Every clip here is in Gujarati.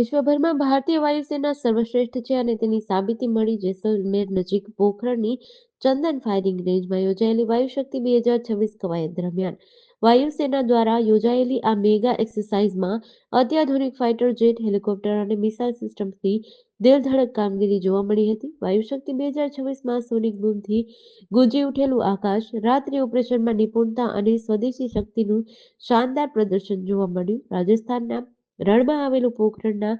વિશ્વભરમાં ભારતીય વાયુસેના સર્વશ્રેષ્ઠ છે અને તેની સાબિતી મળી જેસલમેર નજીક પોખરણની ચંદન ફાયરિંગ રેન્જમાં યોજાયેલી વાયુશક્તિ 2026 કવાયત દરમિયાન વાયુસેના દ્વારા યોજાયેલી આ મેગા એક્સરસાઇઝમાં અત્યાધુનિક ફાઇટર જેટ, હેલિકોપ્ટર અને મિસાઇલ સિસ્ટમ્સની દિલધડક કામગીરી જોવા મળી હતી. વાયુશક્તિ 2026માં સોનિક બૂમથી ગુંજી ઉઠેલું આકાશ, રાત્રિ ઓપરેશનમાં નિપુણતા અને સ્વદેશી શક્તિનું શાનદાર પ્રદર્શન જોવા મળ્યું. રાજસ્થાનના રણમાં આવેલું પોખરણના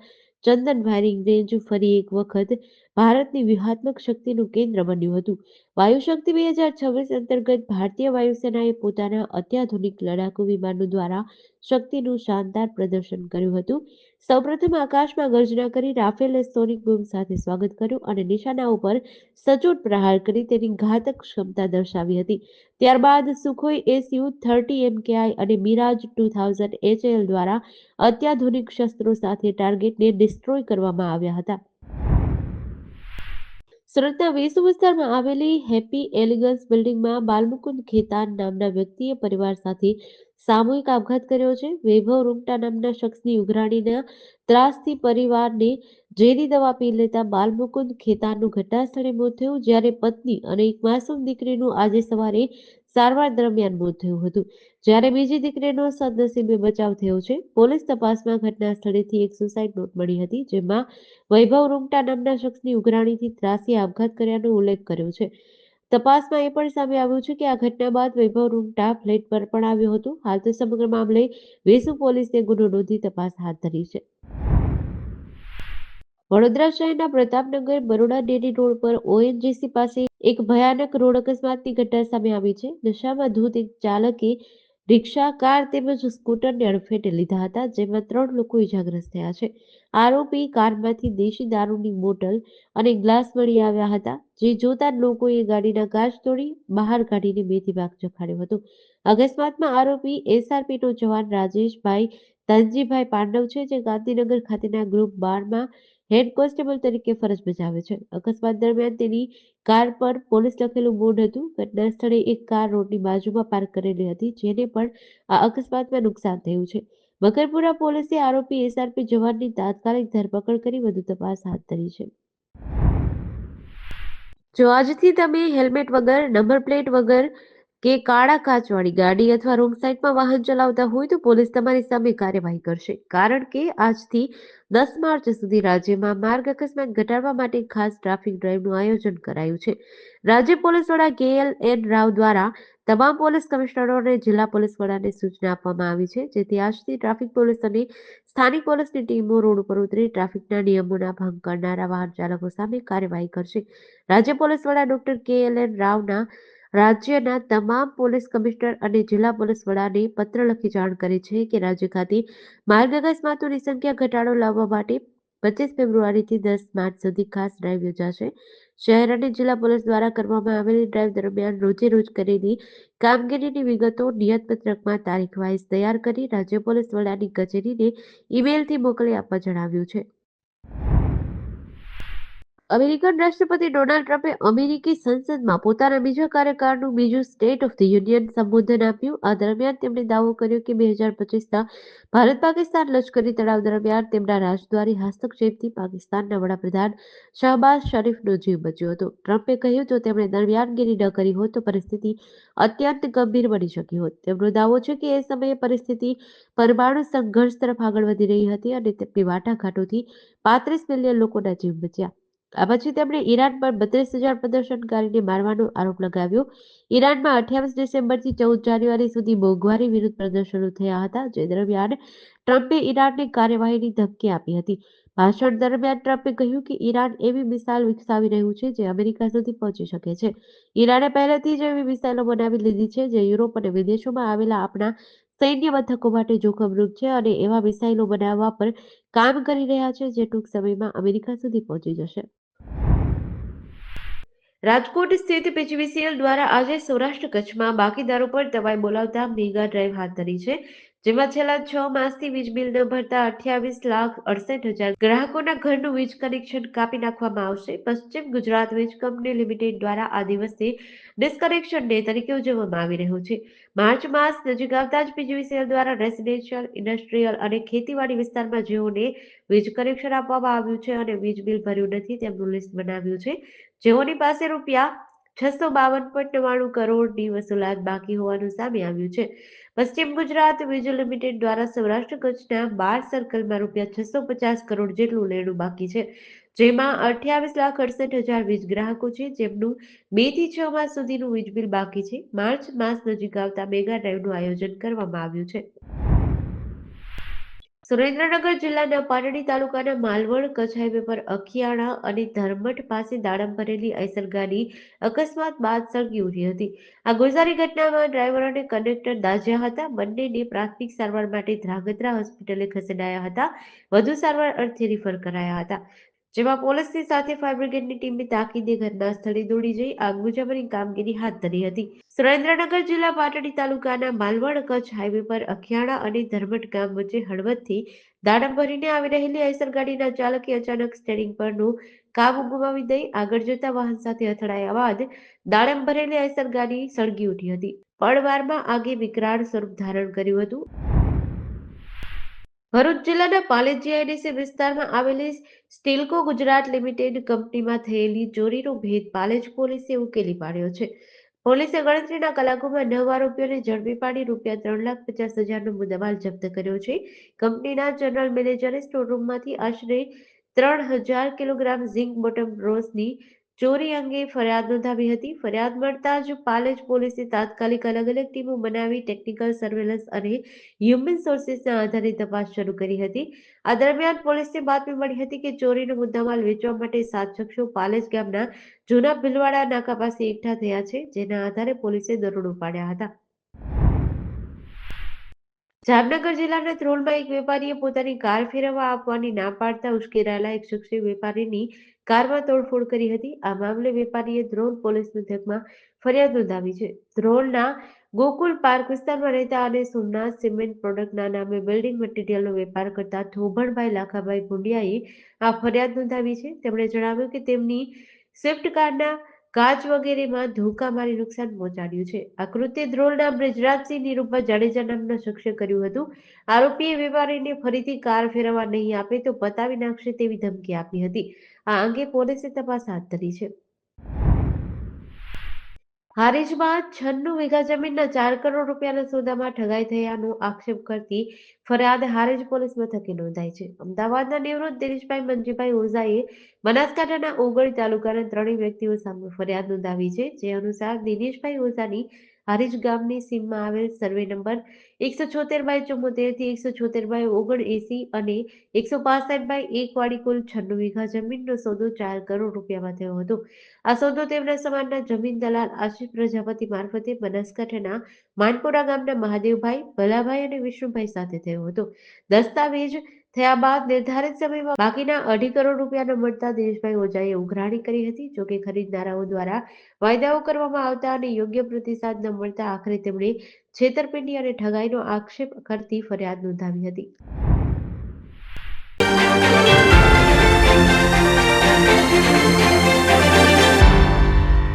ચંદન ફાયરિંગ રેન્જ ફરી એક વખત ભારતની વ્યૂહાત્મક શક્તિનું કેન્દ્ર બન્યું હતું. વાયુશક્તિ 2026 અંતર્ગત ભારતીય વાયુસેનાએ પોતાના અત્યાધુનિક લડાકુ વિમાનો દ્વારા શક્તિનું શાનદાર પ્રદર્શન કર્યું હતું. સૌપ્રથમ આકાશમાં ગર્જના કરી રાફેલે સોનિક બૂમ સાથે સ્વાગત કર્યું અને નિશાનાઓ પર સચોટ પ્રહાર કરી તેની ઘાતક ક્ષમતા દર્શાવી હતી. ત્યારબાદ સુખોઈ SU-30 MKI અને મિરાજ 2000 HAL દ્વારા અત્યાધુનિક શસ્ત્રો સાથે ટાર્ગેટને ડિસ્ટ્રોય કરવામાં આવ્યા હતા. સુરતના વેસુ વિસ્તારમાં આવેલી હેપી એલિગન્સ બિલ્ડિંગમાં બાલમુકુંદ ખેતાન નામના વ્યક્તિએ પરિવાર સાથે સામૂહિક આપઘાત કર્યો છે. વૈભવ રૂંગટા નામના શખ્સની ઉઘરાણીના ત્રાસથી પરિવારને ઝેરી દવા પી લેતા બાલમુકુંદ ખેતાનનું ઘટના સ્થળે મોત થયું, જ્યારે પત્ની અને એક માસૂમ દીકરીનું આજે સવારે સારવાર દરમિયાન મોત થયું હતું, જ્યારે બીજી દીકરીનો સદનસીબે બચાવ થયો છે. પોલીસ તપાસમાં ઘટના સ્થળેથી એક સુસાઇડ નોટ મળી હતી, જેમાં વૈભવ રૂંગટા નામના શખ્સની ઉઘરાણીથી ત્રાસી આપઘાત કર્યાનો ઉલ્લેખ કર્યો છે. તપાસમાં એ પણ સામે આવ્યું છે કે આ ઘટના બાદ વૈભવ રૂંગટા ફ્લેટ પર પણ આવ્યો હતો. હાલ તો સમગ્ર મામલે વેસુ પોલીસે ગુનો નોંધી તપાસ હાથ ધરી છે. વડોદરા શહેરના પ્રતાપનગર બરોડા ડેરી રોડ પર ONGC પાસે એક ભયાનક રોડ અકસ્માતની ઘટના સામે આવી છે. નશામાં ધૂત એક ચાલકે રિક્ષા, કાર તેમજ સ્કૂટરને અડફેટે લીધા હતા, જેમાં 3 લોકો ઇજાગ્રસ્ત થયા છે. આરોપી કારમાંથી દેશી દારૂની બોટલ અને ગ્લાસ મળી આવ્યા હતા, જે જોતા લોકોએ ગાડીના કાચ તોડી બહાર કાઢીને બેથી ભાગ જખાડ્યો હતો. અકસ્માતમાં આરોપી SRPનો જવાન રાજેશભાઈ ધનજીભાઈ પાંડવ છે, જે ગાંધીનગર ખાતેના ગ્રુપ 12માં હેડ કોન્સ્ટેબલ તરીકે ફરજ બજાવે છે. અકસ્માત દરમિયાન તેની કાર પર પોલીસ લખેલું બોર્ડ હતું. ઘટના સ્થળે એક કાર રોડની બાજુમાં પાર્ક કરેલી હતી, જેને પણ આ અકસ્માતમાં નુકસાન થયું છે. મકરપુરા પોલીસે આરોપી SRP જવાનની તાત્કાલિક ધરપકડ કરી વધુ તપાસ હાથ ધરી છે. જો આજથી તમે હેલ્મેટ વગર, નંબર પ્લેટ વગર કે કાળા કાચવાળી ગાડી અથવા રોંગ સાઈડમાં વાહન ચલાવતા હોય તો પોલીસ તમારી સામે કાર્યવાહી કરશે. કારણ કે આજથી 10 માર્ચ સુધી રાજ્યમાં માર્ગ અકસ્માત ઘટાડવા માટે ખાસ ટ્રાફિક ડ્રાઈવનું આયોજન કરાયું છે. રાજ્ય પોલીસ વડા KLN રાવ દ્વારા તમામ પોલીસ કમિશનરો અને જિલ્લા પોલીસ વડાને સૂચના આપવામાં આવી છે, જેથી આજથી ટ્રાફિક પોલીસ અને સ્થાનિક પોલીસની ટીમો રોડ ઉપર ઉતરી ટ્રાફિકના નિયમોના ભંગ કરનારા વાહન ચાલકો સામે કાર્યવાહી કરશે. રાજ્ય પોલીસ વડા ડોક્ટર KLN રાવના રાજ્યના તમામ પોલીસ કમિશનર અને જિલ્લા પોલીસ વડાને પત્ર લખી જાણ કરે છે કે રાજ્ય ખાતે માર્ગ અકસ્માતોની સંખ્યા ઘટાડો લાવવા માટે 25 ફેબ્રુઆરીથી 10 માર્ચ સુધી ખાસ ડ્રાઈવ યોજાશે. શહેર અને જિલ્લા પોલીસ દ્વારા કરવામાં આવેલી ડ્રાઈવ દરમિયાન રોજે-રોજ કરેલી કામગીરીની વિગતો નિયતપત્રકમાં તારીખ વાઇઝ તૈયાર કરી રાજ્ય પોલીસ વડાની કચેરીને ઈમેલથી મોકલી આપવા જણાવ્યું છે. અમેરિકન રાષ્ટ્રપતિ ડોનાલ્ડ ટ્રમ્પે અમેરિકી સંસદમાં પોતાના બીજા કાર્યકાળનું બીજું સ્ટેટ ઓફ ધ યુનિયન સંબોધન આપ્યું. આ દરમિયાન તેમણે દાવો કર્યો કે 2025ના ભારત-પાકિસ્તાન લશ્કરી તણાવ દરમિયાન તેમના રાજદ્વારી હસ્તક્ષેપથી પાકિસ્તાનના વડાપ્રધાન શહબાઝ શરીફનો જીવ બચ્યો હતો. ટ્રમ્પે કહ્યું, જો તેમણે દરમિયાનગીરી ન કરી હોત તો પરિસ્થિતિ અત્યંત ગંભીર બની શકી હોત. તેમનો દાવો છે કે એ સમયે પરિસ્થિતિ પરમાણુ સંઘર્ષ તરફ આગળ વધી રહી હતી અને તેમની વાટાઘાટોથી 35 મિલિયન લોકોના જીવ બચ્યા. આ પછી તેમણે ઈરાન પર 32,000 પ્રદર્શનકારીને મારવાનો આરોપ લગાવ્યો. ઈરાનમાં 28 ડિસેમ્બરથી 14 જાન્યુઆરી સુધી મોંઘવારી વિરુદ્ધ પ્રદર્શનો થયા હતા, જે દરમિયાન ટ્રમ્પે ઈરાનને કાર્યવાહીની ધમકી આપી હતી. ભાષણ દરમિયાન ટ્રમ્પે કહ્યું કે ઈરાન એવી મિસાઇલ વિકસાવી રહ્યું છે જે અમેરિકા સુધી પહોંચી શકે છે. ઈરાને પહેલેથી જ એવી મિસાઇલો બનાવી લીધી છે જે યુરોપ અને વિદેશોમાં આવેલા આપણા સૈન્ય મથકો માટે જોખમરૂપ છે અને એવા મિસાઇલો બનાવવા પર કામ કરી રહ્યા છે જે ટૂંક સમયમાં અમેરિકા સુધી પહોંચી જશે. રાજકોટ સ્થિત PGVCL દ્વારા આજે સૌરાષ્ટ્ર કચ્છમાં બાકીદારો પર દવાઈ બોલાવતા મેગા ડ્રાઈવ હાથ ધરી છે. જેમાં છેલ્લા 6 માસથી વીજ બિલ ન ભરતા 28,68,000 ગ્રાહકોના ઘરનું વીજ કનેક્શન કાપી નાખવામાં આવશે. પશ્ચિમ ગુજરાત વીજ કંપની લિમિટેડ દ્વારા આ દિવસને ડિસ્કનેક્શન ડે તરીકે ઉજવવામાં આવી રહ્યો છે. માર્ચ માસ નજીક આવતા જ પીજીવીસીએલ દ્વારા રેસિડેન્શિયલ, ઇન્ડસ્ટ્રીયલ અને ખેતીવાડી વિસ્તારમાં જેઓને વીજ કનેક્શન આપવામાં આવ્યું છે અને વીજ બિલ ભર્યું નથી તેમનું લિસ્ટ બનાવ્યું છે. જેઓની પાસે રૂપિયા 652.99 કરોડની વસૂલાત બાકી હોવાનું સામે આવ્યું છે. પશ્ચિમ ગુજરાત વીજ લિમિટેડ દ્વારા સૌરાષ્ટ્ર કચ્છના 12 સર્કલમાં રૂપિયા 650 કરોડ જેટલું લેણું બાકી છે. જેમાં 28,68,000 વીજ ગ્રાહકો છે જેમનું 2 થી 6 માસ સુધીનું વીજ બિલ બાકી છે. માર્ચ માસ નજીક આવતા મેગા ડ્રાઈવનું આયોજન કરવામાં આવ્યું છે. સુરેન્દ્રનગર જિલ્લાના પાટડી તાલુકાના માલવણ કચ્છ હાઈવે પર અખિયાણા અને ધર્મઠ પાસે દાડમ ભરેલી આઈસર ગાડી અકસ્માત બાદ સળગી ઉઠી હતી. આ ગોઝારી ઘટનામાં ડ્રાઈવર અને કંડક્ટર દાઝ્યા હતા. બંનેને પ્રાથમિક સારવાર માટે ધ્રાંગધ્રા હોસ્પિટલે ખસેડાયા હતા. વધુ સારવાર અર્થે રિફર કરાયા હતા. જેમાં પોલીસની સાથે ફાયર બ્રિગેડની ટીમે તાકીદે ઘટના સ્થળે દોડી જઈ આગ બુઝાવવાની કામગીરી હાથ ધરી હતી. સુરેન્દ્રનગર જિલ્લા પાટડી તાલુકાના માલવણ કચ્છ હાઈવે પર અખિયાણા અને ધર્મઠ ગામ વચ્ચે હળવદથી દાડમ ભરીને આવી રહેલી આઈસર ગાડીના ચાલકે અચાનક સ્ટીયરિંગ પરનું કાબુ ગુમાવી દઈ આગળ જતા વાહન સાથે અથડાયા બાદ દાડમ ભરેલી આઈસર ગાડી સળગી ઉઠી હતી. પળવારમાં આગે વિકરાળ સ્વરૂપ ધારણ કર્યું હતું. ભરૂચ જિલ્લાના પાલેજ જીઆઈડીસી વિસ્તારમાં આવેલી સ્ટીલકો ગુજરાત લિમિટેડ કંપનીમાં થયેલી ચોરીનો ભેદ પાલેજ પોલીસે ઉકેલી પાડ્યો છે. પોલીસે ગણતરીના કલાકોમાં 9 આરોપીઓને ઝડપી પાડી રૂપિયા 3,50,000નો મુદ્દામાલ જપ્ત કર્યો છે. કંપનીના જનરલ મેનેજરે સ્ટોરરૂમમાંથી આશરે 3,000 કિલોગ્રામ ઝિંક બોટમ બ્રોસની ચોરી અંગે ફરિયાદ નોંધાવી હતી. ફરિયાદ મળતા જ પાલેજ પોલીસે તાત્કાલિક અલગ-અલગ ટીમો બનાવી ટેકનિકલ સર્વેલન્સ અને હ્યુમન સોર્સિસના આધારે તપાસ શરૂ કરી હતી. આ દરમિયાન પોલીસને બાતમી મળી હતી કે ચોરીનો મુદ્દામાલ વેચવા માટે 7 શખ્સો પાલેજ ગામના જૂના ભીલવાડા નાકા પાસે એકઠા થયા છે. જેના આધારે પોલીસે દરોડો પાડ્યા હતા. જામનગર જિલ્લાના ધ્રોલમાં એક વેપારીએ પોતાની કાર ફેરવવા આપવાની ના પાડતા ઉશ્કેરાયેલા એક શખ્સે વેપારીની કારમાં તોડફોડ કરી હતી. આ મામલે વેપારીએ ધ્રોલ પોલીસ મથકમાં ફરિયાદ નોંધાવી છે. ધ્રોલના ગોકુલ પાર્ક વિસ્તારમાં રહેતા અને સોમનાથ સિમેન્ટ પ્રોડક્ટના નામે બિલ્ડિંગ મટીરીયલનો વેપાર કરતા થોભણભાઈ લાખાભાઈ ભુંડિયાએ આ ફરિયાદ નોંધાવી છે. તેમણે જણાવ્યું કે તેમની સ્વિફ્ટ કારના કાચ વગેરેમાં ધોકા મારી નુકસાન પહોંચાડ્યું છે. આ કૃત્ય ધ્રોલના બ્રિજરાજસિંહ નીરુભા જાડેજા નામના શખ્સે કર્યું હતું. આરોપીએ વેપારીને ફરીથી કાર ફેરવવા નહીં આપે તો પતાવી નાખશે તેવી ધમકી આપી હતી. આ અંગે પોલીસે તપાસ હાથ ધરી છે. હારીજમાં 96 વીઘા જમીનના 4 કરોડ રૂપિયાના સોદામાં ઠગાઈ થયાનો આક્ષેપ કરતી ફરિયાદ હારીજ પોલીસ મથકે નોંધાઈ છે. અમદાવાદના નિવૃત્ત દિનેશભાઈ મંજીભાઈ ઓઝાએ બનાસકાંઠાના ઓગળી તાલુકાના 3 વ્યક્તિઓ સામે ફરિયાદ નોંધાવી છે. જે અનુસાર દિનેશભાઈ ઓઝાની હારીજ ગામની સીમમાં આવેલ સર્વે નંબર 176/74 થી 176/79 અને 165/1 વાળી કુલ 96 વીઘા જમીનનો સોદો 4 કરોડ રૂપિયામાં થયો હતો. આ સોદો તેમના સમાજના જમીન દલાલ આશિષ પ્રજાપતિ મારફતે બનાસકાંઠાના માનપુરા ગામના મહાદેવભાઈ, ભલાભાઈ અને વિષ્ણુભાઈ સાથે થયો હતો. દસ્તાવેજ થયા બાદ નિર્ધારિત સમયમાં બાકીના 2.5 કરોડ રૂપિયા ન મળતા દિનેશભાઈ ઓઝાએ ઉઘરાણી કરી હતી. જોકે ખરીદનારાઓ દ્વારા વાયદાઓ કરવામાં આવતા અને યોગ્ય પ્રતિસાદ ન મળતા આખરે તેમણે છેતરપિંડી અને ઠગાઈનો આક્ષેપ કરતી ફરિયાદ નોંધાવી હતી.